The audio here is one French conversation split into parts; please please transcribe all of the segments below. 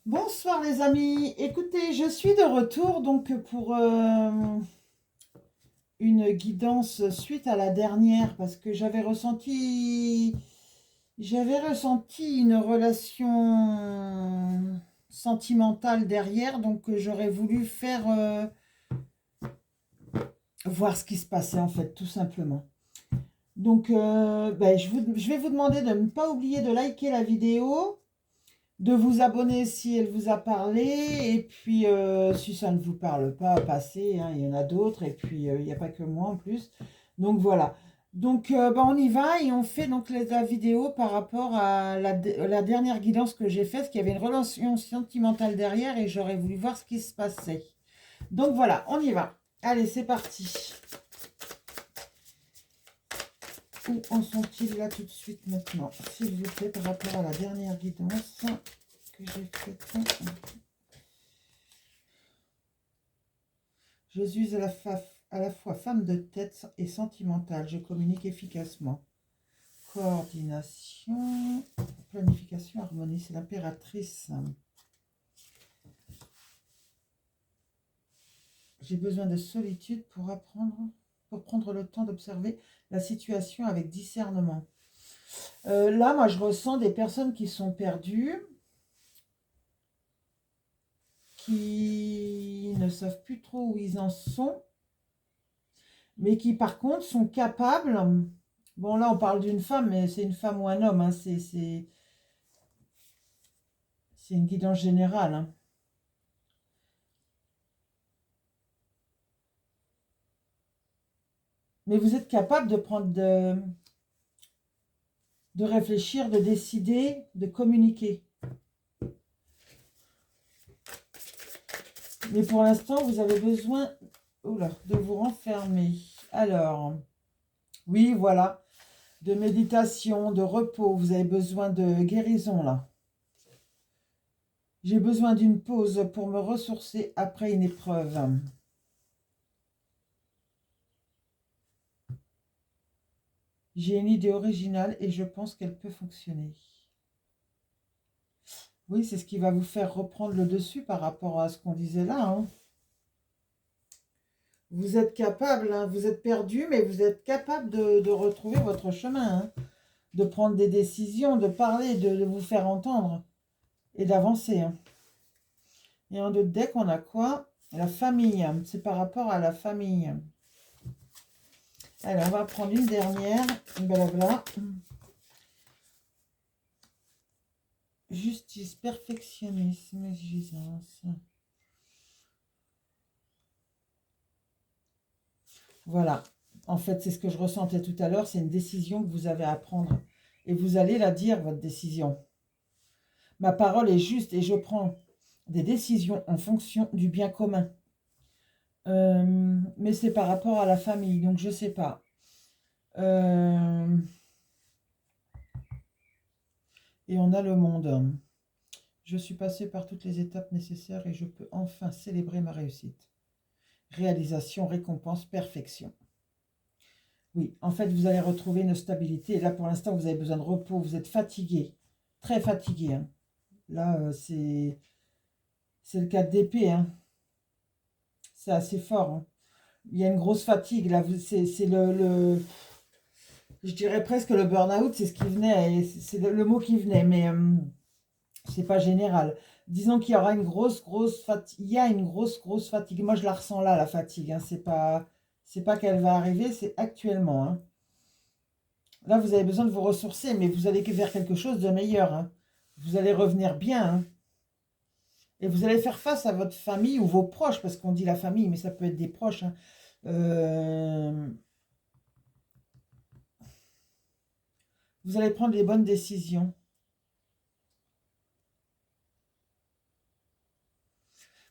Bonsoir les amis, écoutez, je suis de retour donc pour une guidance suite à la dernière parce que j'avais ressenti une relation sentimentale derrière, donc j'aurais voulu faire voir ce qui se passait en fait, tout simplement. Donc je vais vous demander de ne pas oublier de liker la vidéo, de vous abonner si elle vous a parlé, et puis si ça ne vous parle pas, passez, hein, il y en a d'autres, et puis il n'y a pas que moi en plus. Donc voilà. Donc on y va et on fait donc la vidéo par rapport à la dernière guidance que j'ai faite, parce qu'il y avait une relation sentimentale derrière et j'aurais voulu voir ce qui se passait. Donc voilà, on y va. Allez, c'est parti. Où en sont-ils là tout de suite maintenant, s'il vous plaît, par rapport à la dernière guidance que j'ai faite? Je suis à la fois femme de tête et sentimentale. Je communique efficacement. Coordination, planification, harmonie. C'est l'impératrice. J'ai besoin de solitude pour prendre le temps d'observer la situation avec discernement. Là, moi, je ressens des personnes qui sont perdues, qui ne savent plus trop où ils en sont, mais qui, par contre, sont capables. Bon, là, on parle d'une femme, mais c'est une femme ou un homme, hein, c'est une guidance générale, hein. Mais vous êtes capable de de réfléchir, de décider, de communiquer. Mais pour l'instant, vous avez besoin de vous renfermer. Alors, oui, voilà, de méditation, de repos. Vous avez besoin de guérison, là. J'ai besoin d'une pause pour me ressourcer après une épreuve. J'ai une idée originale et je pense qu'elle peut fonctionner. Oui, c'est ce qui va vous faire reprendre le dessus par rapport à ce qu'on disait là, hein. Vous êtes capable, hein, vous êtes perdu, mais vous êtes capable de retrouver votre chemin, hein, de prendre des décisions, de parler, de vous faire entendre et d'avancer, hein. Et en d'autres deck, on a quoi? La famille, c'est par rapport à la famille. Alors, on va prendre une dernière. Blabla. Justice, perfectionnisme, exigence. Voilà. En fait, c'est ce que je ressentais tout à l'heure. C'est une décision que vous avez à prendre. Et vous allez la dire, votre décision. Ma parole est juste et je prends des décisions en fonction du bien commun. Mais c'est par rapport à la famille, donc je ne sais pas. Et on a le monde. Je suis passée par toutes les étapes nécessaires et je peux enfin célébrer ma réussite. Réalisation, récompense, perfection. Oui, en fait, vous allez retrouver une stabilité. Et là, pour l'instant, vous avez besoin de repos. Vous êtes fatigué, très fatigué, hein. Là, c'est le 4 d'épée, hein. C'est assez fort, hein. Il y a une grosse fatigue. Là, c'est je dirais presque le burn-out, c'est ce qui venait, c'est le mot qui venait, mais c'est pas général. Disons qu'il y aura une grosse fatigue. Il y a une grosse fatigue. Moi, je la ressens là, la fatigue, hein. C'est pas qu'elle va arriver, c'est actuellement, hein. Là, vous avez besoin de vous ressourcer, mais vous allez vers quelque chose de meilleur, hein. Vous allez revenir bien, hein. Et vous allez faire face à votre famille ou vos proches, parce qu'on dit la famille, mais ça peut être des proches, hein. Vous allez prendre les bonnes décisions.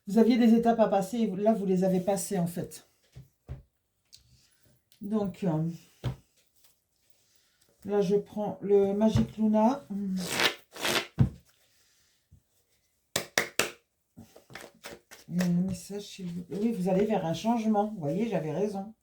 Vous aviez des étapes à passer, et là, vous les avez passées, en fait. Donc, là, je prends le Magic Luna. Le message, s'il vous plaît. Oui, vous allez vers un changement. Vous voyez, j'avais raison.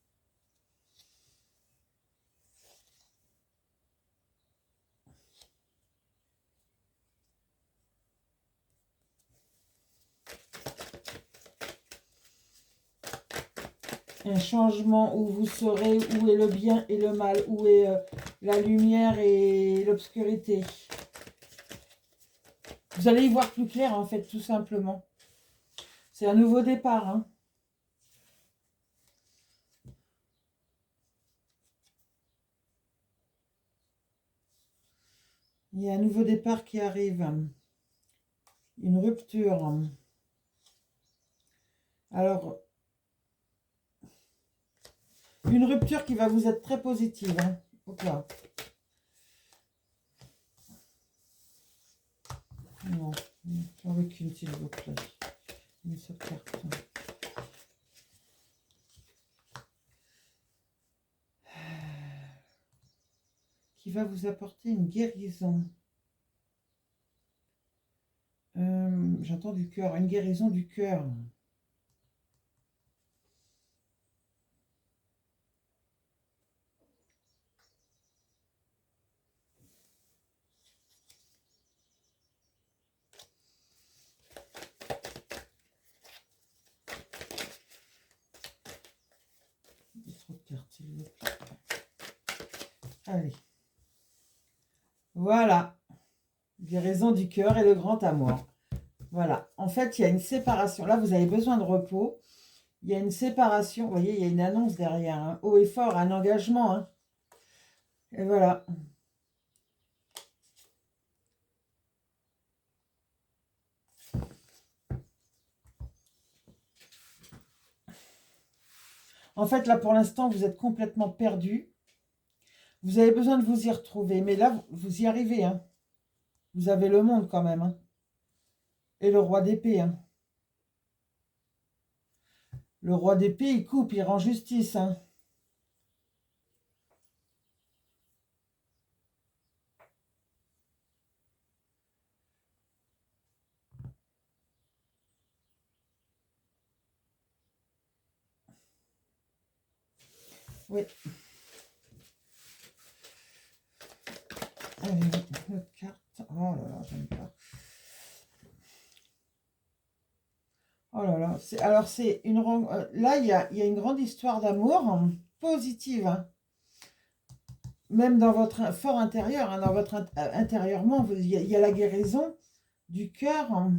Un changement où vous saurez où est le bien et le mal, où est la lumière et l'obscurité. Vous allez y voir plus clair, en fait, tout simplement. C'est un nouveau départ, hein. Il y a un nouveau départ qui arrive. Une rupture. Alors, une rupture qui va vous être très positive, hein. Hop là. Non, j'en veux qu'une, s'il vous plaît. Une seule carte. Qui va vous apporter une guérison. J'entends du cœur, une guérison du cœur. Trop de cartes, s'il vous plaît. Allez. Voilà. Guérison du cœur et le grand amour. Voilà. En fait, il y a une séparation. Là, vous avez besoin de repos. Il y a une séparation. Vous voyez, il y a une annonce derrière. Hein. Haut et fort, un engagement. Hein. Et voilà. En fait, là, pour l'instant, vous êtes complètement perdu. Vous avez besoin de vous y retrouver. Mais là, vous y arrivez. Hein. Vous avez le monde quand même. Hein. Et le roi d'épée. Hein. Le roi d'épée, il coupe, il rend justice. Hein. Oui. Allez, notre carte. Oh là là, j'aime pas. Oh là là. Alors, c'est une... là, il y a une grande histoire d'amour positive. Hein. Même dans votre fort intérieur, hein, dans votre intérieurement, il y a la guérison du cœur hein,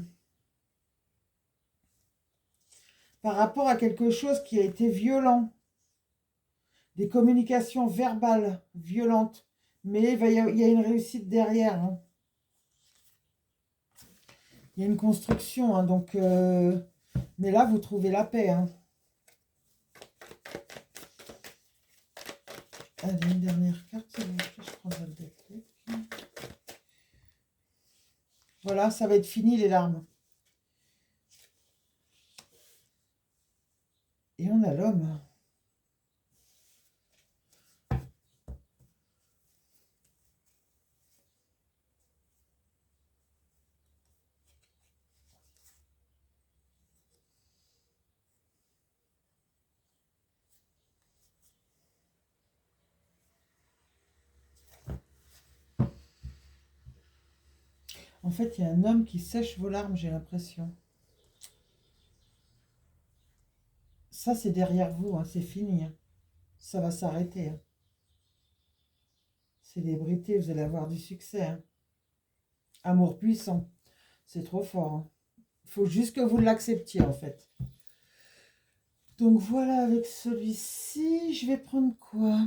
par rapport à quelque chose qui a été violent. Des communications verbales violentes. Mais il y a une réussite derrière. Hein. Il y a une construction. Hein, donc, mais là, vous trouvez la paix. Hein. Allez, une dernière carte, s'il vous plaît. Je prends le deck. Voilà, ça va être fini les larmes. Et on a l'homme. En fait, il y a un homme qui sèche vos larmes, j'ai l'impression. Ça, c'est derrière vous, hein, c'est fini. Hein. Ça va s'arrêter. Hein. Célébrité, vous allez avoir du succès. Hein. Amour puissant, c'est trop fort. Hein. Il faut juste que vous l'acceptiez, en fait. Donc voilà, avec celui-ci, je vais prendre quoi?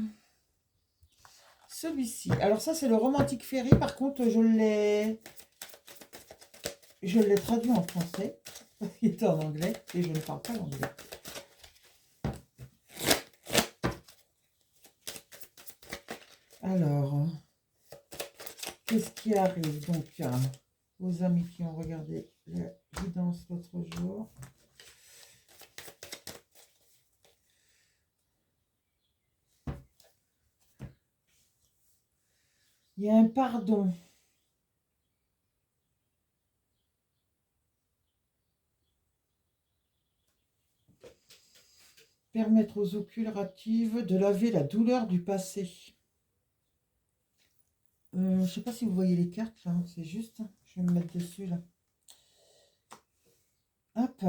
Celui-ci. Alors ça, c'est le Romantique Ferry. Par contre, je l'ai traduit en français. Parce qu'il est en anglais et je ne parle pas l'anglais. Alors, qu'est-ce qui arrive? Donc, aux amis qui ont regardé la guidance l'autre jour. Il y a un pardon. Permettre aux eaux curatives de laver la douleur du passé. Je ne sais pas si vous voyez les cartes, là. C'est juste. Je vais me mettre dessus, là. Hop.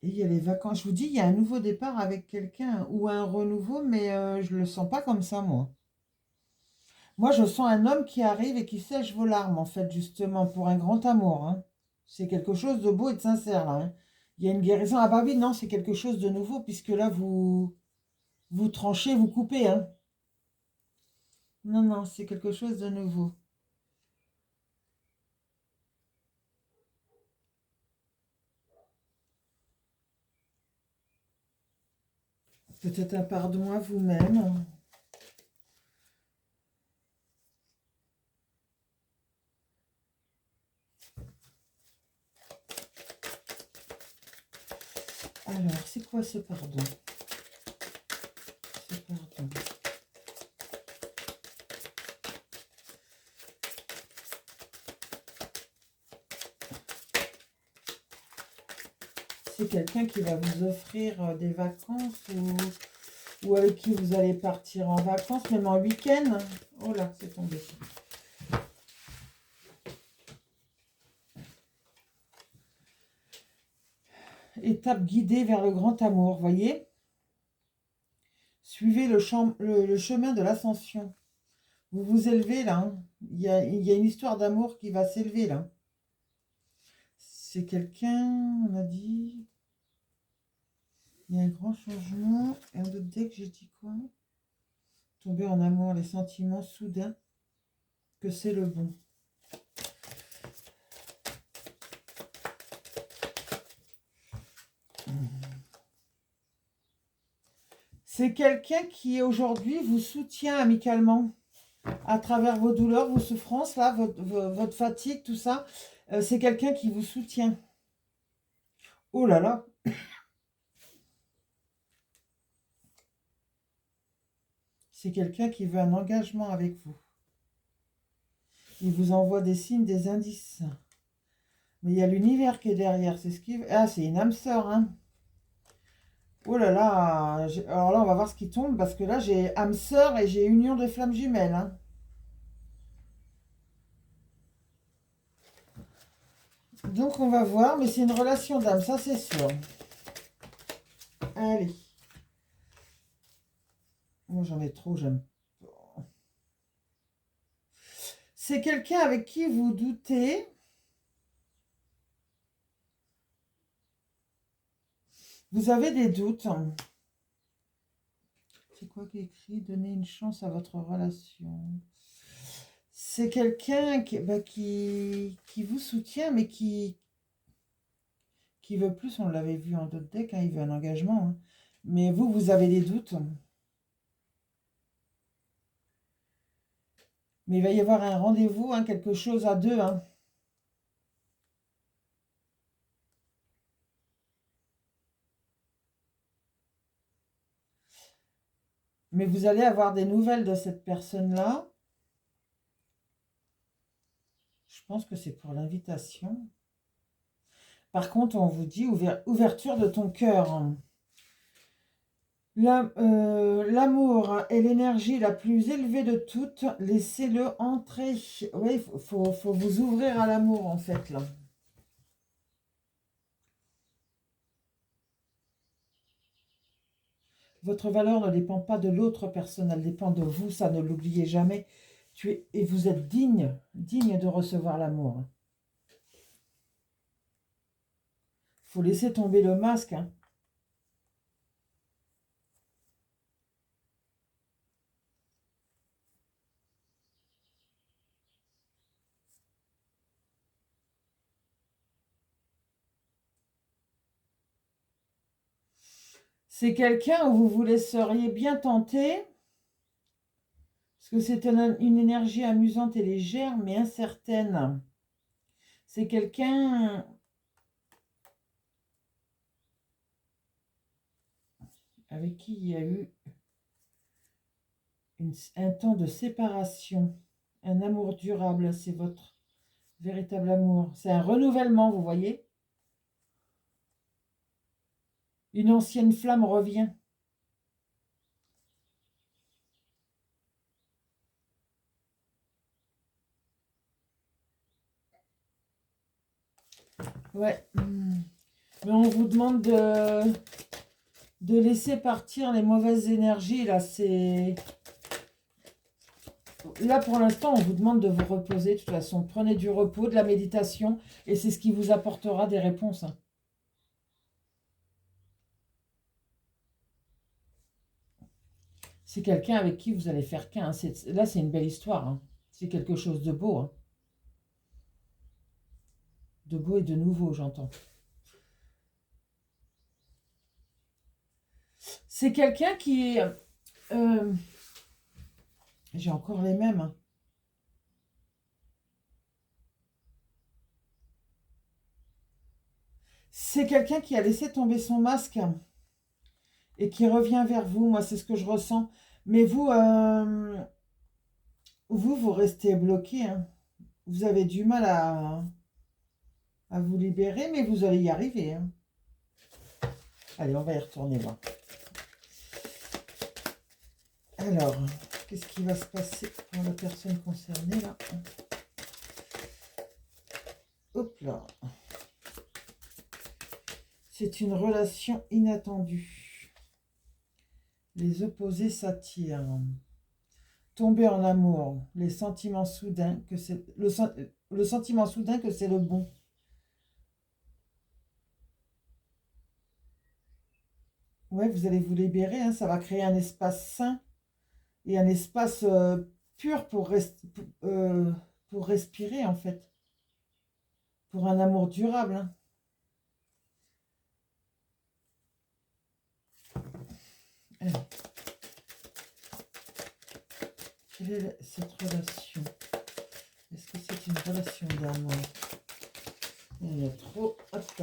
Et il y a les vacances. Je vous dis, il y a un nouveau départ avec quelqu'un ou un renouveau, mais je ne le sens pas comme ça, moi. Moi, je sens un homme qui arrive et qui sèche vos larmes, en fait, justement, pour un grand amour, hein. C'est quelque chose de beau et de sincère, là, hein. Il y a une guérison. Ah bah oui, non, c'est quelque chose de nouveau, puisque là, vous tranchez, vous coupez, hein. Non, non, c'est quelque chose de nouveau. Peut-être un pardon à vous-même. Alors, c'est quoi ce pardon? Ce pardon. C'est quelqu'un qui va vous offrir des vacances ou avec qui vous allez partir en vacances, même en week-end. Oh là, c'est tombé. Étape guidée vers le grand amour, voyez? Suivez le chemin de l'ascension. Vous vous élevez là, hein. Il y a une histoire d'amour qui va s'élever là. C'est quelqu'un, on a dit... Il y a un grand changement. Et un autre deck, j'ai dit quoi? Tomber en amour, les sentiments soudains, que c'est le bon. C'est quelqu'un qui aujourd'hui vous soutient amicalement à travers vos douleurs, vos souffrances, là, votre fatigue, tout ça. C'est quelqu'un qui vous soutient. Oh là là! C'est quelqu'un qui veut un engagement avec vous. Il vous envoie des signes, des indices. Mais il y a l'univers qui est derrière. C'est ce qui... Ah, c'est une âme sœur, hein. Oh là là. Alors là, on va voir ce qui tombe. Parce que là, j'ai âme sœur et j'ai union de flammes jumelles, hein. Donc, on va voir. Mais c'est une relation d'âme, ça, c'est sûr. Allez. Moi, j'en ai trop, j'aime. C'est quelqu'un avec qui vous doutez. Vous avez des doutes. C'est quoi qui est écrit? Donnez une chance à votre relation. C'est quelqu'un qui vous soutient, mais qui veut plus. On l'avait vu en d'autres decks, hein, il veut un engagement, hein. Mais vous avez des doutes. Mais il va y avoir un rendez-vous, hein, quelque chose à deux, hein. Mais vous allez avoir des nouvelles de cette personne-là. Je pense que c'est pour l'invitation. Par contre, on vous dit ouverture de ton cœur, hein. L'amour est l'énergie la plus élevée de toutes. Laissez-le entrer. Oui, faut vous ouvrir à l'amour, en fait, là. Votre valeur ne dépend pas de l'autre personne, elle dépend de vous, ça ne l'oubliez jamais. Et vous êtes digne de recevoir l'amour. Il faut laisser tomber le masque, hein. C'est quelqu'un où vous vous laisseriez bien tenter, parce que c'est une énergie amusante et légère, mais incertaine. C'est quelqu'un avec qui il y a eu un temps de séparation, un amour durable, c'est votre véritable amour. C'est un renouvellement, vous voyez. Une ancienne flamme revient. Ouais. Mais on vous demande de laisser partir les mauvaises énergies. Là, pour l'instant, on vous demande de vous reposer. De toute façon, prenez du repos, de la méditation. Et c'est ce qui vous apportera des réponses. C'est quelqu'un avec qui vous allez faire qu'un. Là, c'est une belle histoire. Hein. C'est quelque chose de beau. Hein. De beau et de nouveau, j'entends. C'est quelqu'un qui est... j'ai encore les mêmes. Hein. C'est quelqu'un qui a laissé tomber son masque et qui revient vers vous. Moi, c'est ce que je ressens. Mais vous restez bloqué. Hein. Vous avez du mal à vous libérer, mais vous allez y arriver. Hein. Allez, on va y retourner là. Alors, qu'est-ce qui va se passer pour la personne concernée là? Hop là. C'est une relation inattendue. Les opposés s'attirent. Tomber en amour. Les sentiments soudains que c'est le sentiment soudain que c'est le bon. Ouais, vous allez vous libérer. Hein, ça va créer un espace sain et un espace pur pour respirer en fait. Pour un amour durable. Hein. Alors. Quelle est cette relation? Est-ce que c'est une relation d'amour? Il y a trop. Hop.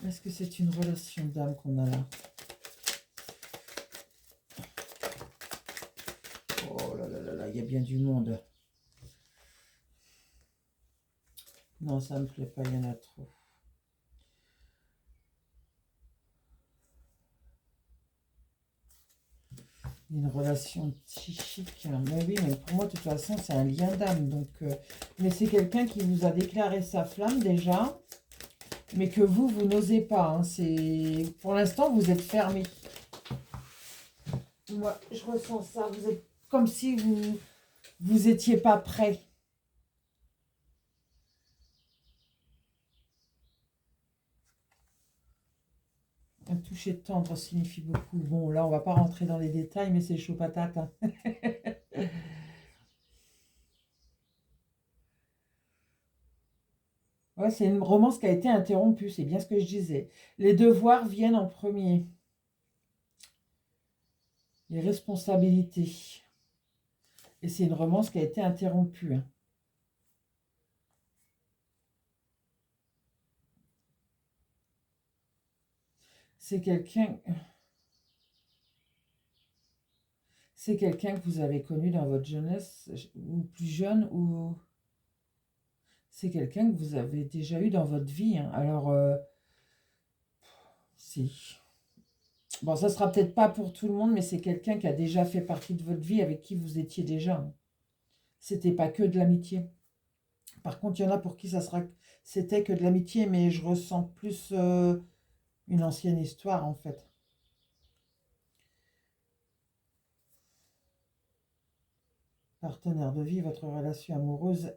Est-ce que c'est une relation d'âme qu'on a là? Oh là là là là, il y a bien du monde. Non, ça ne me plaît pas, il y en a trop. Une relation psychique. Mais oui, mais pour moi, de toute façon, c'est un lien d'âme. Donc, mais c'est quelqu'un qui vous a déclaré sa flamme déjà, mais que vous n'osez pas. Hein. Pour l'instant, vous êtes fermé. Moi, je ressens ça. Vous êtes comme si vous étiez pas prêt. Un toucher tendre signifie beaucoup. Bon, là, on va pas rentrer dans les détails, mais c'est chaud patate. Hein. Ouais, c'est une romance qui a été interrompue, c'est bien ce que je disais. Les devoirs viennent en premier. Les responsabilités. Et c'est une romance qui a été interrompue. Hein. C'est quelqu'un... C'est quelqu'un que vous avez connu dans votre jeunesse, ou plus jeune, ou... C'est quelqu'un que vous avez déjà eu dans votre vie. Hein. Alors, si... Bon, ça sera peut-être pas pour tout le monde, mais c'est quelqu'un qui a déjà fait partie de votre vie, avec qui vous étiez déjà. Hein. C'était pas que de l'amitié. Par contre, il y en a pour qui c'était que de l'amitié, mais je ressens plus une ancienne histoire, en fait. Partenaire de vie, votre relation amoureuse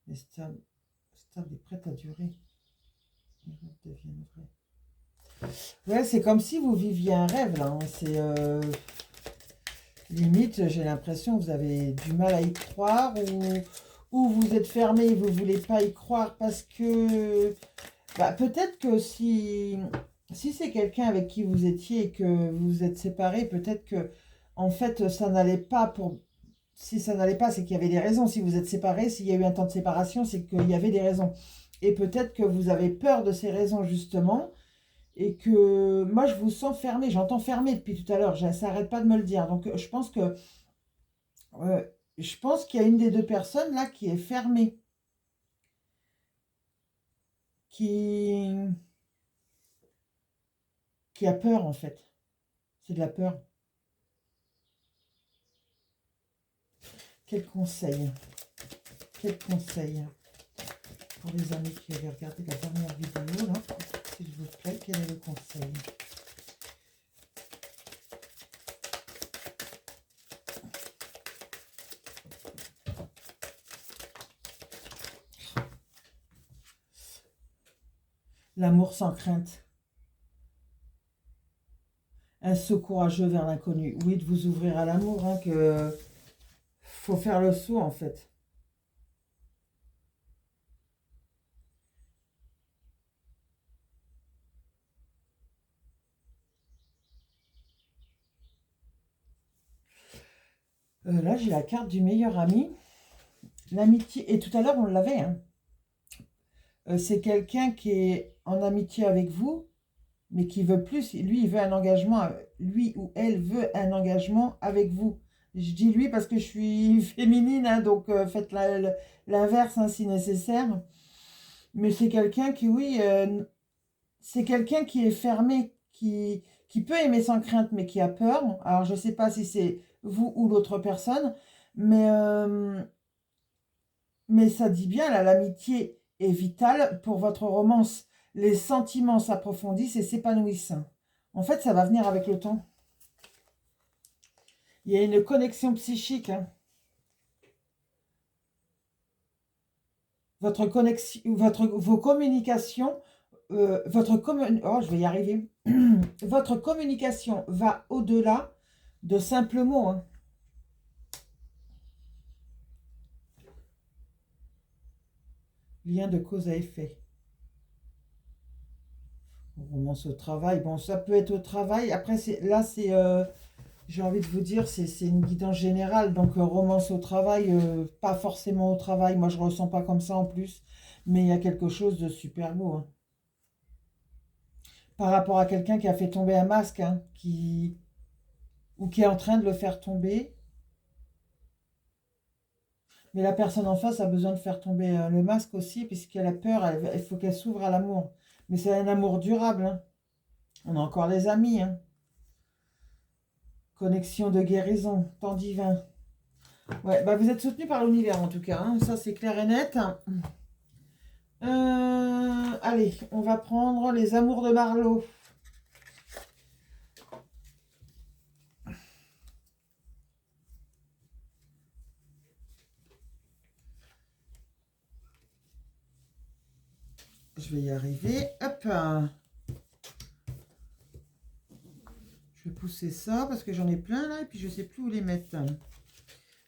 est stable et prête à durer. Les rêves deviennent vrais. Ouais, c'est comme si vous viviez un rêve, là. Hein. C'est limite, j'ai l'impression que vous avez du mal à y croire, ou vous êtes fermé et vous ne voulez pas y croire parce que... Bah, peut-être que si c'est quelqu'un avec qui vous étiez et que vous vous êtes séparés, peut-être que, en fait, ça n'allait pas pour... Si ça n'allait pas, c'est qu'il y avait des raisons. Si vous êtes séparés, s'il y a eu un temps de séparation, c'est qu'il y avait des raisons. Et peut-être que vous avez peur de ces raisons, justement, et que moi, je vous sens fermé. J'entends fermé depuis tout à l'heure. Ça n'arrête pas de me le dire. Donc, je pense qu'il y a une des deux personnes, là, qui est fermée. Qui a peur, en fait. C'est de la peur. Quel conseil? Quel conseil? Pour les amis qui avaient regardé la dernière vidéo, là, s'il vous plaît, quel est le conseil? L'amour sans crainte. Un saut courageux vers l'inconnu. Oui, de vous ouvrir à l'amour, hein, que faut faire le saut en fait. Là, j'ai la carte du meilleur ami. L'amitié. Et tout à l'heure, on l'avait. Hein. C'est quelqu'un qui est en amitié avec vous, mais qui veut plus. Lui, il veut un engagement. Lui ou elle veut un engagement avec vous. Je dis lui parce que je suis féminine, hein, donc faites l'inverse hein, si nécessaire. Mais c'est quelqu'un qui, oui, c'est quelqu'un qui est fermé, qui peut aimer sans crainte, mais qui a peur. Alors, je ne sais pas si c'est vous ou l'autre personne, mais ça dit bien, là, l'amitié est vitale pour votre romance. Les sentiments s'approfondissent et s'épanouissent. En fait, ça va venir avec le temps. Il y a une connexion psychique. Hein. Vos communications, oh, je vais y arriver. Votre communication va au-delà de simples mots. Hein. Lien de cause à effet. Romance au travail. Bon, ça peut être au travail. Après, là, c'est... j'ai envie de vous dire, c'est une guidance générale. Donc, romance au travail, pas forcément au travail. Moi, je ne ressens pas comme ça en plus. Mais il y a quelque chose de super beau. Hein. Par rapport à quelqu'un qui a fait tomber un masque, hein, ou qui est en train de le faire tomber. Mais la personne en face a besoin de faire tomber le masque aussi, puisqu'elle a peur. Il faut qu'elle s'ouvre à l'amour. Mais c'est un amour durable. Hein. On a encore les amis. Hein. Connexion de guérison, temps divin. Ouais, bah vous êtes soutenu par l'univers en tout cas. Hein. Ça, c'est clair et net. Allez, on va prendre les amours de Marlowe. Je vais y arriver. Hop. Je vais pousser ça parce que j'en ai plein là et puis je ne sais plus où les mettre.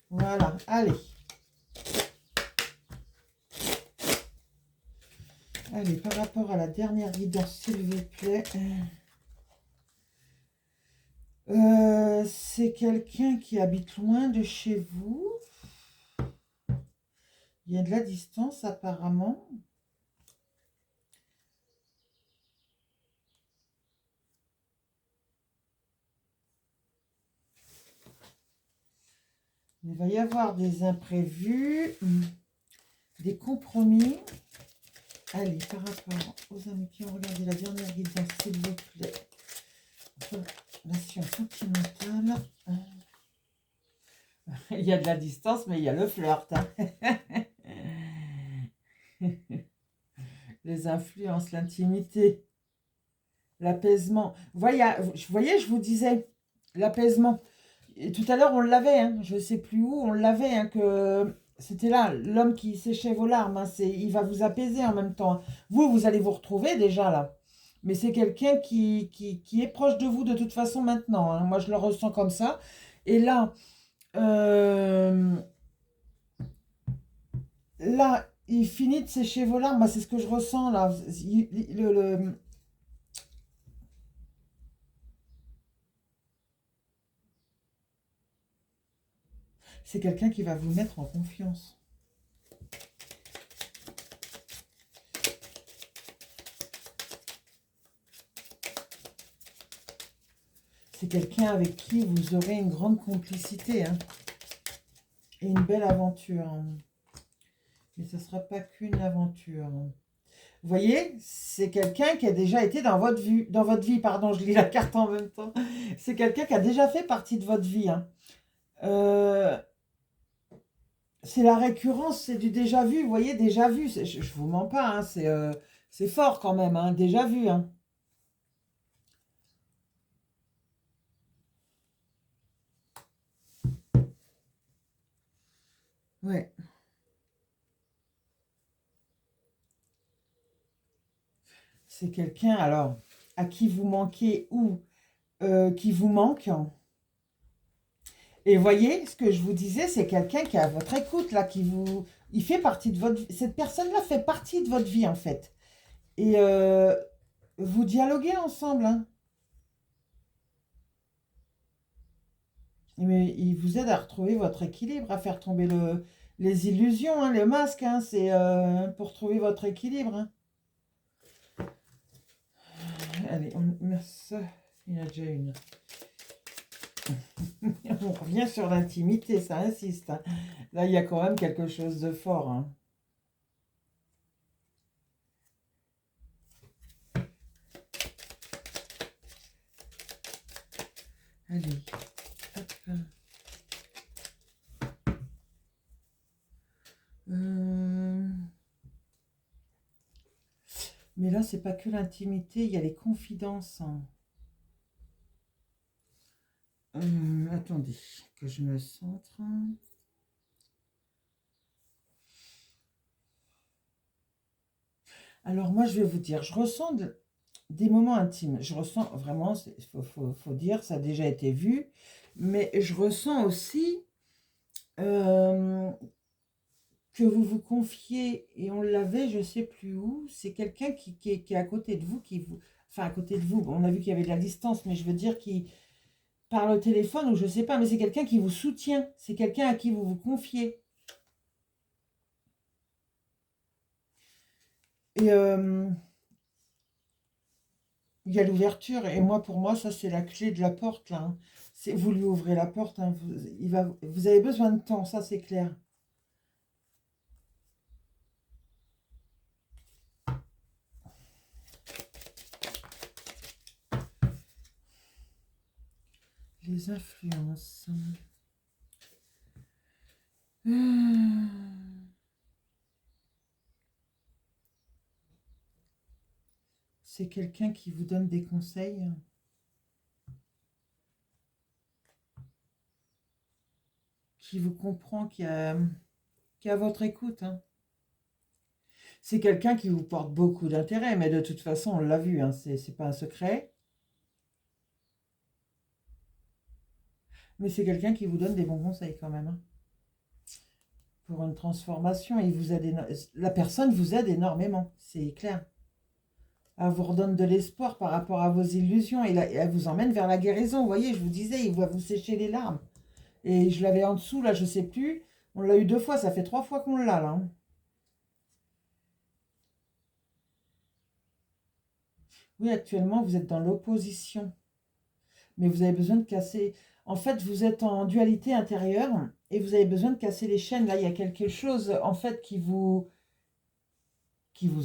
Voilà, allez. Allez, par rapport à la dernière guidance, s'il vous plaît. C'est quelqu'un qui habite loin de chez vous. Il y a de la distance apparemment. Il va y avoir des imprévus, des compromis. Allez, par rapport aux amis qui ont regardé la dernière guidance, s'il vous plaît. Relation sentimentale. Il y a de la distance, mais il y a le flirt. Hein. Les influences, l'intimité, l'apaisement. Vous voyez, je vous disais, l'apaisement. Et tout à l'heure, on l'avait, hein, je ne sais plus où, on l'avait, hein, que c'était là, l'homme qui séchait vos larmes. Hein, il va vous apaiser en même temps. Vous allez vous retrouver déjà là. Mais c'est quelqu'un qui est proche de vous de toute façon maintenant. Hein. Moi, je le ressens comme ça. Et là, il finit de sécher vos larmes. Moi, c'est ce que je ressens là. C'est quelqu'un qui va vous mettre en confiance. C'est quelqu'un avec qui vous aurez une grande complicité. Hein, et une belle aventure. Hein. Mais ce ne sera pas qu'une aventure. Hein. Vous voyez, c'est quelqu'un qui a déjà été dans votre vie. Pardon, je lis la carte en même temps. C'est quelqu'un qui a déjà fait partie de votre vie. Hein. c'est la récurrence, c'est du déjà vu, vous voyez, déjà vu. Je vous mens pas, hein, c'est fort quand même, hein, déjà vu. Hein. Ouais. C'est quelqu'un, alors, à qui vous manquez ou qui vous manque. Et voyez, ce que je vous disais, c'est quelqu'un qui est à votre écoute, là, qui vous... Il fait partie de votre vie. Cette personne-là fait partie de votre vie, en fait. Et vous dialoguez ensemble, hein. Mais il vous aide à retrouver votre équilibre, à faire tomber les illusions, hein, le masque, hein, c'est pour trouver votre équilibre. Hein. Allez, on... ça, il y en a déjà une. On revient sur l'intimité, ça insiste. Hein. Là, il y a quand même quelque chose de fort. Hein. Allez, hop. Mais là, c'est pas que l'intimité, il y a les confidences. Hein. Attendez, que je me centre. Alors moi, je vais vous dire, je ressens des moments intimes. Je ressens vraiment, il faut dire, ça a déjà été vu, mais je ressens aussi que vous vous confiez, et on l'avait, je sais plus où, c'est quelqu'un qui est à côté de vous, qui vous... Enfin, à côté de vous, on a vu qu'il y avait de la distance, mais je veux dire qui par le téléphone, ou je sais pas, mais c'est quelqu'un qui vous soutient, c'est quelqu'un à qui vous vous confiez. Et il y a l'ouverture, et moi, pour moi, ça, c'est la clé de la porte, là. Hein. Vous lui ouvrez la porte, hein, vous avez besoin de temps, ça, c'est clair. Les influences. C'est quelqu'un qui vous donne des conseils, qui vous comprend, qui a votre écoute. Hein. C'est quelqu'un qui vous porte beaucoup d'intérêt, mais de toute façon, on l'a vu, hein, c'est pas un secret. Mais c'est quelqu'un qui vous donne des bons conseils quand même. Hein. Pour une transformation, il vous aide la personne vous aide énormément, c'est clair. Elle vous redonne de l'espoir par rapport à vos illusions et elle vous emmène vers la guérison. Vous voyez, je vous disais, il va vous sécher les larmes. Et je l'avais en dessous, là, je sais plus. On l'a eu 2 fois, ça fait 3 fois qu'on l'a, là. Hein. Oui, actuellement, vous êtes dans l'opposition. Mais vous avez besoin de casser... En fait, vous êtes en dualité intérieure et vous avez besoin de casser les chaînes. Là, il y a quelque chose, en fait, qui vous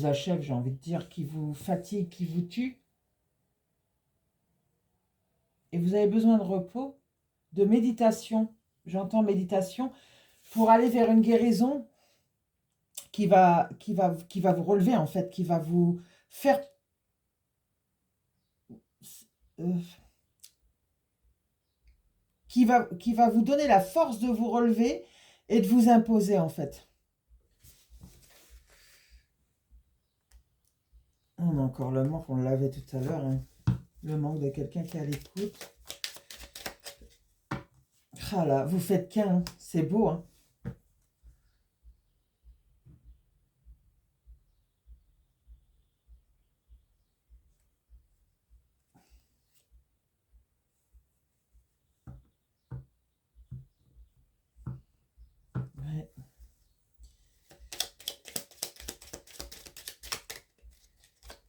achève, j'ai envie de dire, qui vous fatigue, qui vous tue. Et vous avez besoin de repos, de méditation. J'entends méditation pour aller vers une guérison qui va vous relever, en fait, qui va vous faire... euh, qui va vous donner la force de vous relever et de vous imposer, en fait. On a encore le manque, on l'avait tout à l'heure, hein. Le manque de quelqu'un qui est à l'écoute. Ah là, vous faites qu'un, hein. C'est beau, hein. Ouais.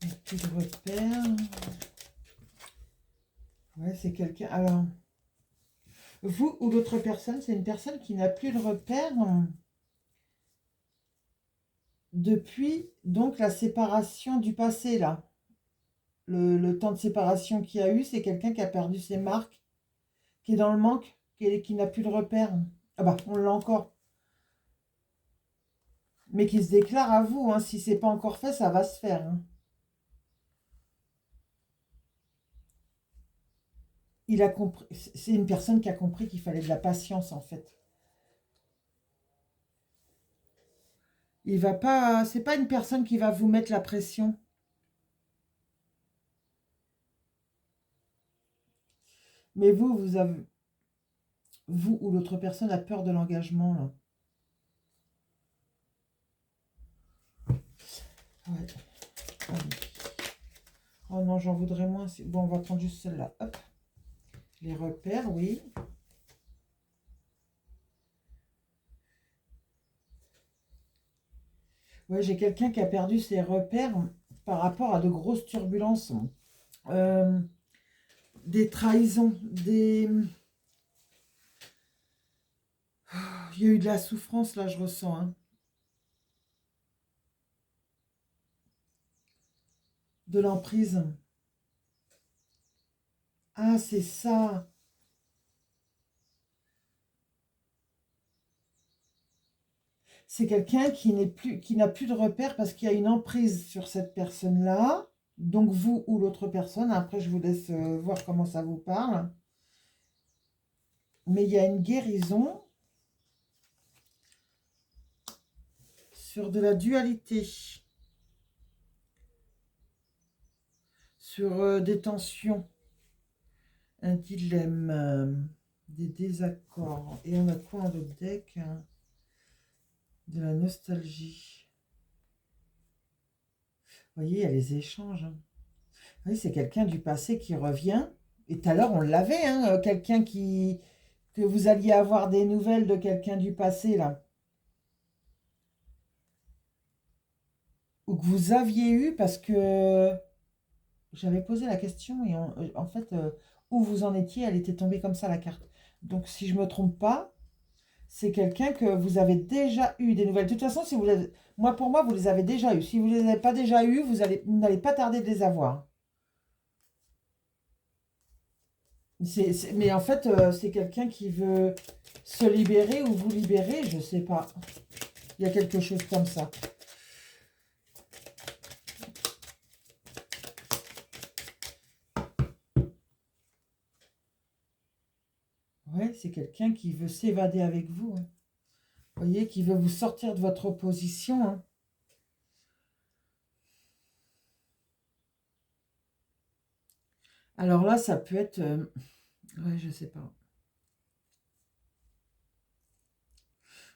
Il n'y a plus de repères. Ouais, c'est quelqu'un... Alors, vous ou l'autre personne, c'est une personne qui n'a plus de repères depuis, donc, la séparation du passé, là. Le temps de séparation qu'il y a eu, c'est quelqu'un qui a perdu ses marques, qui est dans le manque, qui n'a plus de repères. Ah bah, on l'a encore. mais qui se déclare à vous. Hein. Si ce n'est pas encore fait, ça va se faire. Hein. Il a compris. C'est une personne qui a compris qu'il fallait de la patience, en fait. Il va pas. C'est pas une personne qui va vous mettre la pression. Mais vous avez. Vous ou l'autre personne a peur de l'engagement, là. Ouais. Allez. Oh non, j'en voudrais moins. Bon, on va prendre juste celle-là. Hop. Les repères, oui. Ouais, j'ai quelqu'un qui a perdu ses repères par rapport à de grosses turbulences. Euh, des trahisons, des... Il y a eu de la souffrance, là, je ressens. Hein. De l'emprise. Ah, c'est ça. C'est quelqu'un qui n'a plus de repères parce qu'il y a une emprise sur cette personne-là. Donc vous ou l'autre personne. Après, je vous laisse voir comment ça vous parle. Mais il y a une guérison sur de la dualité. Sur des tensions. Un dilemme. Des désaccords. Et on a quoi dans le deck? De la nostalgie. Vous voyez, il y a les échanges. Hein. Oui, c'est quelqu'un du passé qui revient. Et tout à l'heure, on l'avait, hein, quelqu'un qui... que vous alliez avoir des nouvelles de quelqu'un du passé, là. Ou que vous aviez eu, parce que j'avais posé la question, et en fait, où vous en étiez, elle était tombée comme ça, la carte. Donc, si je ne me trompe pas, c'est quelqu'un que vous avez déjà eu des nouvelles. De toute façon, si vous les... pour moi, vous les avez déjà eu. Si vous ne les avez pas déjà eu, vous n'allez pas tarder de les avoir. Mais en fait, c'est quelqu'un qui veut se libérer ou vous libérer, je ne sais pas. Il y a quelque chose comme ça. Ouais, c'est quelqu'un qui veut s'évader avec vous. Hein. Vous voyez, qui veut vous sortir de votre opposition. Hein. Alors là, ça peut être... ouais, je sais pas.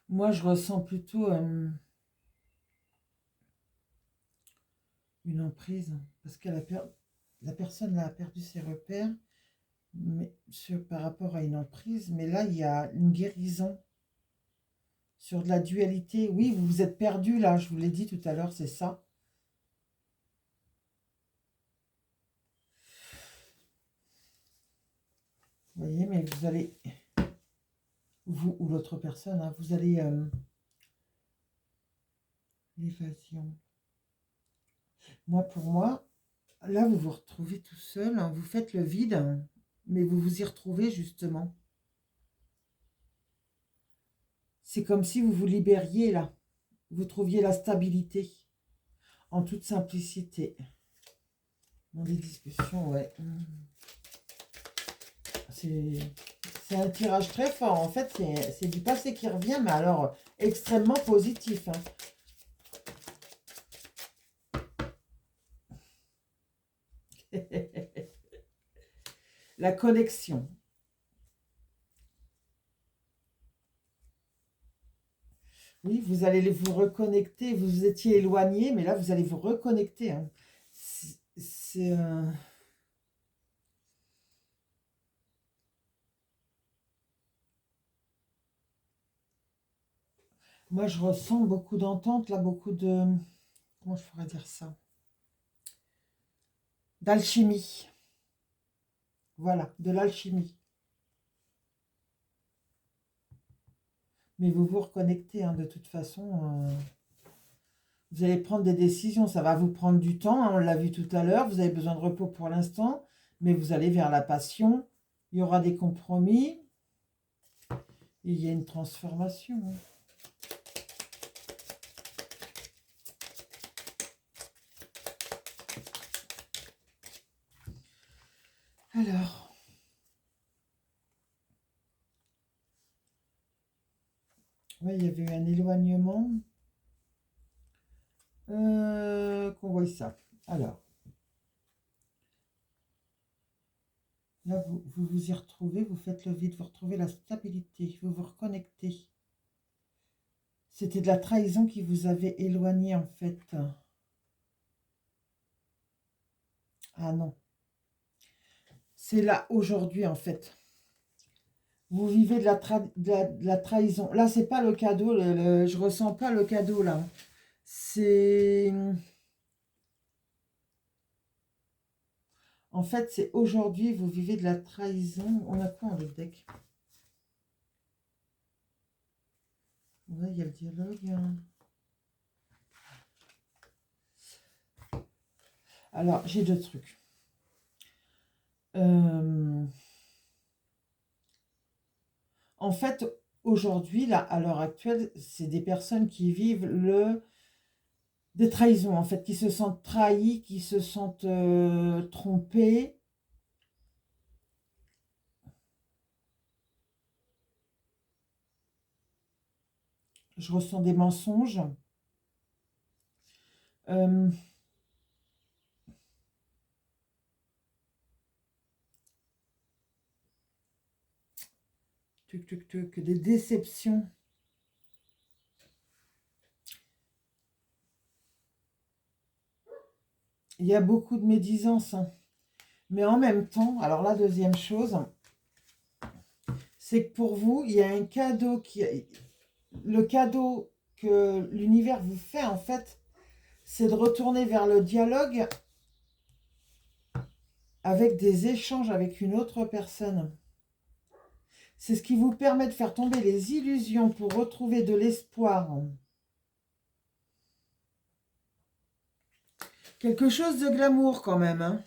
Moi, je ressens plutôt une emprise. Parce que la personne là, a perdu ses repères mais, par rapport à une emprise. Mais là, il y a une guérison sur de la dualité. Oui, vous vous êtes perdu là, je vous l'ai dit tout à l'heure, c'est ça. Vous voyez, mais vous allez... Vous ou l'autre personne, hein, vous allez... l'évasion. Moi, pour moi, là, vous vous retrouvez tout seul, hein, vous faites le vide, hein, mais vous vous y retrouvez justement. C'est comme si vous vous libériez là. Vous trouviez la stabilité en toute simplicité. Dans des discussions, ouais. C'est un tirage très fort. En fait, c'est du passé qui revient, mais alors extrêmement positif. Hein. La connexion. Oui, vous allez vous reconnecter. Vous étiez éloigné, mais là, vous allez vous reconnecter. Hein. C'est... Moi, je ressens beaucoup d'entente, là, beaucoup de... Comment je pourrais dire ça? D'alchimie. Voilà, de l'alchimie. Mais vous vous reconnectez, hein, de toute façon. Vous allez prendre des décisions, ça va vous prendre du temps, hein, on l'a vu tout à l'heure. Vous avez besoin de repos pour l'instant, mais vous allez vers la passion. Il y aura des compromis. Et il y a une transformation. Hein. Alors, ouais, il y avait eu un éloignement. Qu'on voit ça. Alors, là, vous y retrouvez, vous faites le vide, vous retrouvez la stabilité, vous vous reconnectez. C'était de la trahison qui vous avait éloigné, en fait. Ah non. C'est là, aujourd'hui, en fait. Vous vivez de la trahison. Là, c'est pas le cadeau. Je ressens pas le cadeau, là. C'est... En fait, c'est aujourd'hui, vous vivez de la trahison. On a quoi en le deck? Ouais, il y a le dialogue. Alors, j'ai deux trucs. En fait, aujourd'hui, là, à l'heure actuelle, c'est des personnes qui vivent des trahisons, en fait, qui se sentent trahies, qui se sentent trompées. Je ressens des mensonges. Euh, des déceptions. Il y a beaucoup de médisance, hein. Mais en même temps, alors la deuxième chose, c'est que pour vous, il y a un cadeau le cadeau que l'univers vous fait, en fait, c'est de retourner vers le dialogue avec des échanges avec une autre personne. C'est ce qui vous permet de faire tomber les illusions pour retrouver de l'espoir. Quelque chose de glamour quand même, hein.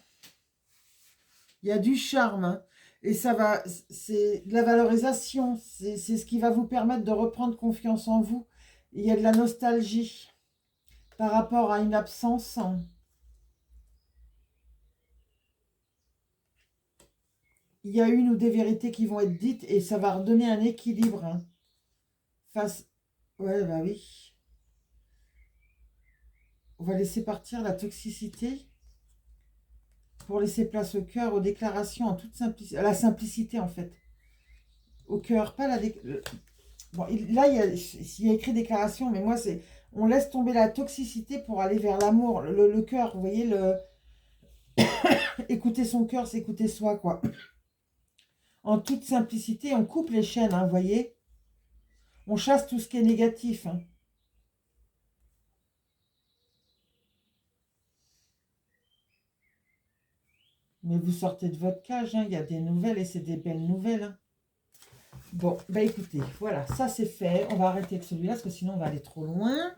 Il y a du charme, hein. Et ça va, c'est de la valorisation. C'est ce qui va vous permettre de reprendre confiance en vous. Il y a de la nostalgie par rapport à une absence. Il y a une ou des vérités qui vont être dites et ça va redonner un équilibre, hein. Face... Ouais, bah oui. On va laisser partir la toxicité pour laisser place au cœur, aux déclarations en toute simplicité, à la simplicité en fait. Au cœur, pas la... Bon, là, il y a écrit déclaration, mais moi, c'est... On laisse tomber la toxicité pour aller vers l'amour, le cœur, vous voyez, écouter son cœur, c'est écouter soi, quoi. En toute simplicité, on coupe les chaînes, hein, vous voyez. On chasse tout ce qui est négatif, hein. Mais vous sortez de votre cage, hein, il y a des nouvelles et c'est des belles nouvelles, hein. Bon, bah écoutez, voilà, ça c'est fait. On va arrêter avec celui-là parce que sinon on va aller trop loin.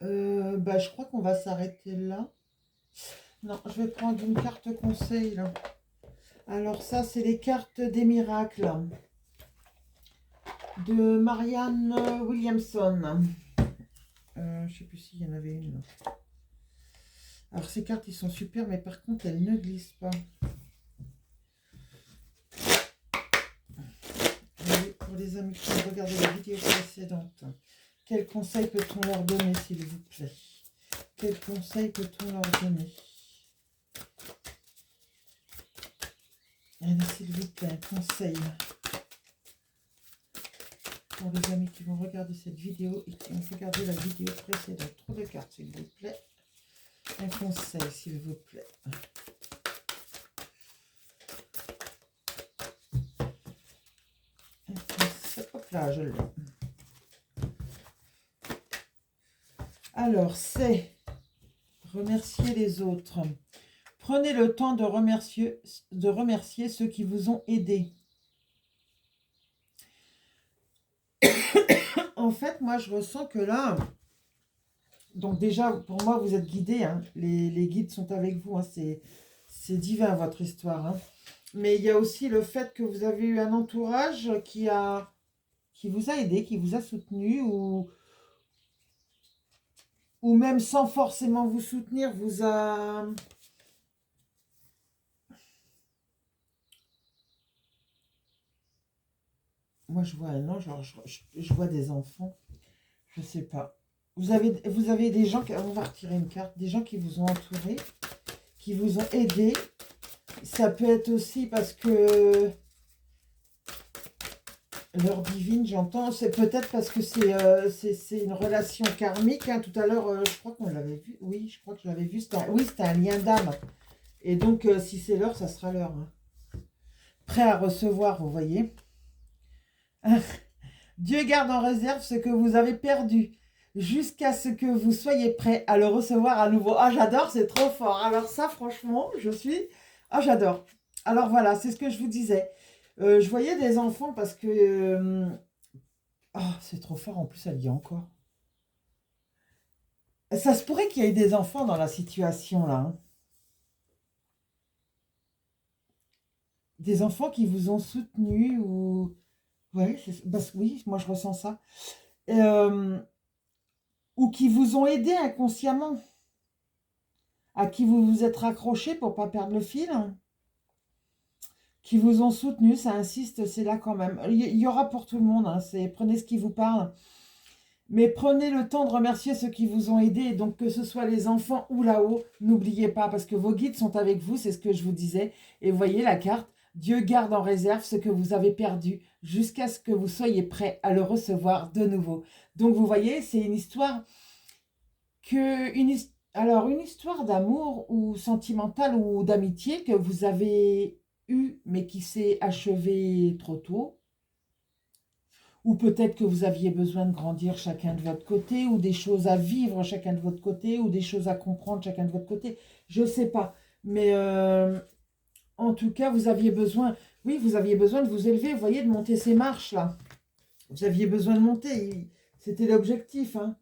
Bah, je crois qu'on va s'arrêter là. Non, je vais prendre une carte conseil là. Alors ça, c'est les cartes des miracles de Marianne Williamson. Je ne sais plus s'il y en avait une. Alors ces cartes, ils sont super, mais par contre, elles ne glissent pas. Et pour les amis qui ont regardé la vidéo précédente, quel conseil peut-on leur donner, s'il vous plaît? Quel conseil peut-on leur donner? Allez, s'il vous plaît, un conseil. Pour les amis qui vont regarder cette vidéo et qui ont regardé la vidéo précédente. Trop de cartes, s'il vous plaît. Un conseil, s'il vous plaît. Un conseil. Hop là, je l'ai. Alors, c'est remercier les autres. Prenez le temps de remercier ceux qui vous ont aidé. En fait, moi, je ressens que là, donc déjà, pour moi, vous êtes guidés, hein. Les guides sont avec vous, hein. C'est divin, votre histoire, hein. Mais il y a aussi le fait que vous avez eu un entourage qui vous a aidé, qui vous a soutenu, ou même sans forcément vous soutenir, vous a... moi, je vois un ange, genre, je vois des enfants. Je sais pas. Vous avez des gens, on va retirer une carte, des gens qui vous ont entouré, qui vous ont aidé. Ça peut être aussi parce que l'heure divine, j'entends, c'est peut-être parce que c'est une relation karmique. Hein. Tout à l'heure, je crois qu'on l'avait vu. Oui, je crois que je l'avais vu. Oui, c'était un lien d'âme. Et donc, si c'est l'heure, ça sera l'heure. Hein. Prêt à recevoir, vous voyez. Dieu garde en réserve ce que vous avez perdu, jusqu'à ce que vous soyez prêt à le recevoir à nouveau. Ah, j'adore, c'est trop fort. Alors ça, franchement, je suis... Ah, j'adore. Alors voilà, c'est ce que je vous disais. Je voyais des enfants parce que... Oh, c'est trop fort, en plus, elle y est encore. Ça se pourrait qu'il y ait des enfants dans la situation, là. Hein. Des enfants qui vous ont soutenu ou... Ouais, bah, oui, moi, je ressens ça. Ou qui vous ont aidé inconsciemment. À qui vous vous êtes raccroché pour ne pas perdre le fil, qui vous ont soutenu, ça insiste, c'est là quand même. Il y aura pour tout le monde, hein, prenez ce qui vous parle, mais prenez le temps de remercier ceux qui vous ont aidé, donc que ce soit les enfants ou là-haut, n'oubliez pas, parce que vos guides sont avec vous, c'est ce que je vous disais, et vous voyez la carte, Dieu garde en réserve ce que vous avez perdu, jusqu'à ce que vous soyez prêts à le recevoir de nouveau. Donc vous voyez, c'est une histoire alors, une histoire d'amour ou sentimentale ou d'amitié que vous avez eue, mais qui s'est achevée trop tôt. Ou peut-être que vous aviez besoin de grandir chacun de votre côté, ou des choses à vivre chacun de votre côté, ou des choses à comprendre chacun de votre côté. Je ne sais pas. Mais en tout cas, vous aviez besoin, oui, vous aviez besoin de vous élever, vous voyez, de monter ces marches-là. Vous aviez besoin de monter. C'était l'objectif, hein.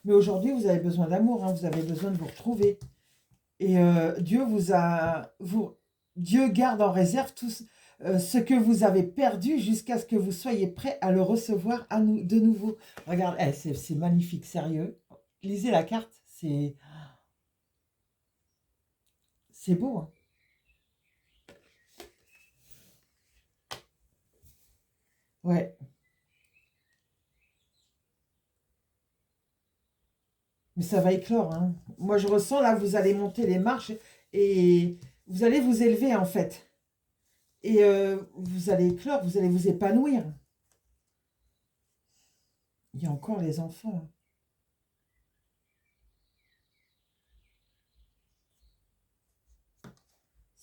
Mais aujourd'hui, vous avez besoin d'amour, hein, vous avez besoin de vous retrouver. Et Dieu garde en réserve tout ce que vous avez perdu jusqu'à ce que vous soyez prêt à le recevoir de nouveau. Regarde, c'est magnifique, sérieux. Lisez la carte, c'est beau. Hein. Ouais. Mais ça va éclore. Hein. Moi, je ressens, là, vous allez monter les marches et vous allez vous élever, en fait. Et vous allez éclore, vous allez vous épanouir. Il y a encore les enfants. Hein.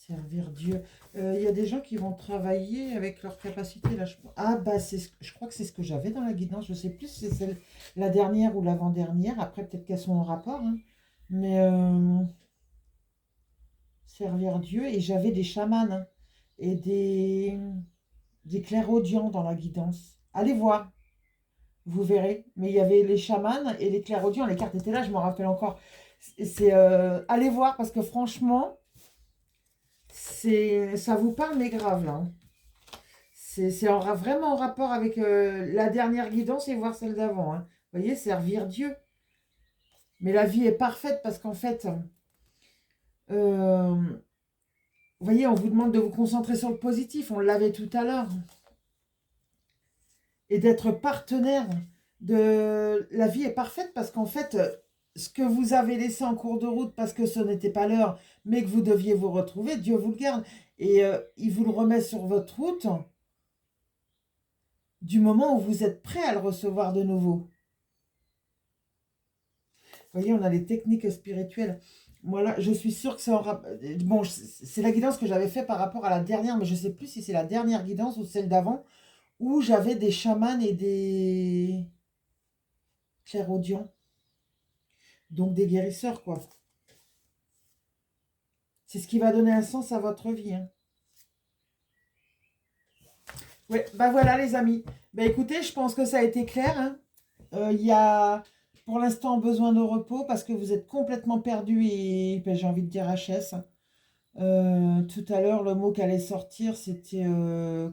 Servir Dieu. Il y a des gens qui vont travailler avec leur capacité. Là, ah, bah, je crois que c'est ce que j'avais dans la guidance. Je ne sais plus si c'est la dernière ou l'avant-dernière. Après, peut-être qu'elles sont en rapport. Hein. Mais servir Dieu. Et j'avais des chamans hein, et des clairaudients dans la guidance. Allez voir, vous verrez. Mais il y avait les chamans et les clairaudients. Les cartes étaient là, je me rappelle encore. Allez voir parce que franchement... ça vous parle, mais grave, là. Hein. C'est vraiment en rapport avec la dernière guidance et voir celle d'avant. Hein. Vous voyez, servir Dieu. Mais la vie est parfaite parce qu'en fait, vous voyez, on vous demande de vous concentrer sur le positif. On l'avait tout à l'heure. Et d'être partenaire de... La vie est parfaite parce qu'en fait, ce que vous avez laissé en cours de route parce que ce n'était pas l'heure, mais que vous deviez vous retrouver, Dieu vous le garde. Et il vous le remet sur votre route du moment où vous êtes prêt à le recevoir de nouveau. Vous voyez, on a les techniques spirituelles. Moi, là, je suis sûre que c'est en rapport... Bon, c'est la guidance que j'avais faite par rapport à la dernière, mais je ne sais plus si c'est la dernière guidance ou celle d'avant, où j'avais des chamans et des clairaudients. Donc des guérisseurs, quoi. C'est ce qui va donner un sens à votre vie. Hein. Ouais, bah voilà les amis. Bah écoutez, je pense que ça a été clair. Hein. Il y a pour l'instant besoin de repos parce que vous êtes complètement perdu et ben, j'ai envie de dire HS. Tout à l'heure, le mot qui allait sortir, c'était,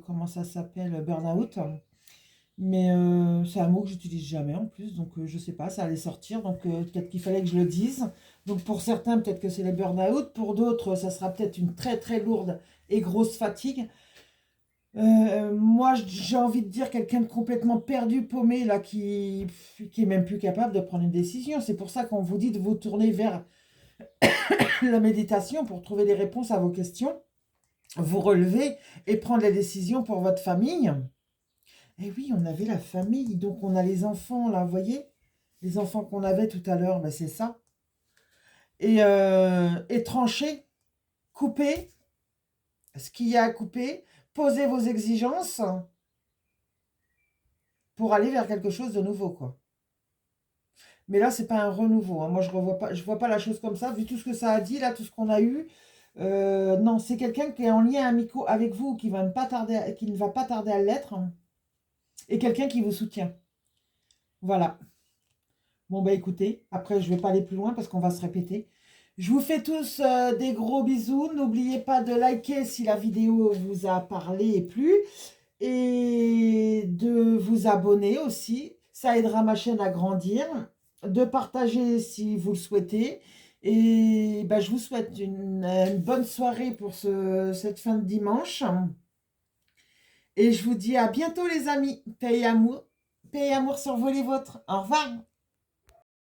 comment ça s'appelle, burn-out. Mais c'est un mot que j'utilise jamais en plus, donc je sais pas, ça allait sortir, donc peut-être qu'il fallait que je le dise. Donc pour certains, peut-être que c'est les burn-out, pour d'autres, ça sera peut-être une très très lourde et grosse fatigue. Moi, j'ai envie de dire quelqu'un de complètement perdu, paumé, là, qui est même plus capable de prendre une décision. C'est pour ça qu'on vous dit de vous tourner vers la méditation pour trouver des réponses à vos questions, vous relever et prendre les décisions pour votre famille. Et oui, on avait la famille, donc on a les enfants, là, vous voyez? Les enfants qu'on avait tout à l'heure, ben c'est ça. Et trancher, couper ce qu'il y a à couper, poser vos exigences pour aller vers quelque chose de nouveau, quoi. Mais là, c'est pas un renouveau, hein. Moi, je vois pas la chose comme ça. Vu tout ce que ça a dit, là, tout ce qu'on a eu, non, c'est quelqu'un qui est en lien amical avec vous, qui ne va pas tarder à l'être, hein, et quelqu'un qui vous soutient. Voilà. Bon, bah écoutez, après, je vais pas aller plus loin parce qu'on va se répéter. Je vous fais tous des gros bisous. N'oubliez pas de liker si la vidéo vous a parlé et plu. Et de vous abonner aussi. Ça aidera ma chaîne à grandir. De partager si vous le souhaitez. Et bah, je vous souhaite une bonne soirée pour cette fin de dimanche. Et je vous dis à bientôt les amis. Paix et amour sur vous les vôtres. Au revoir.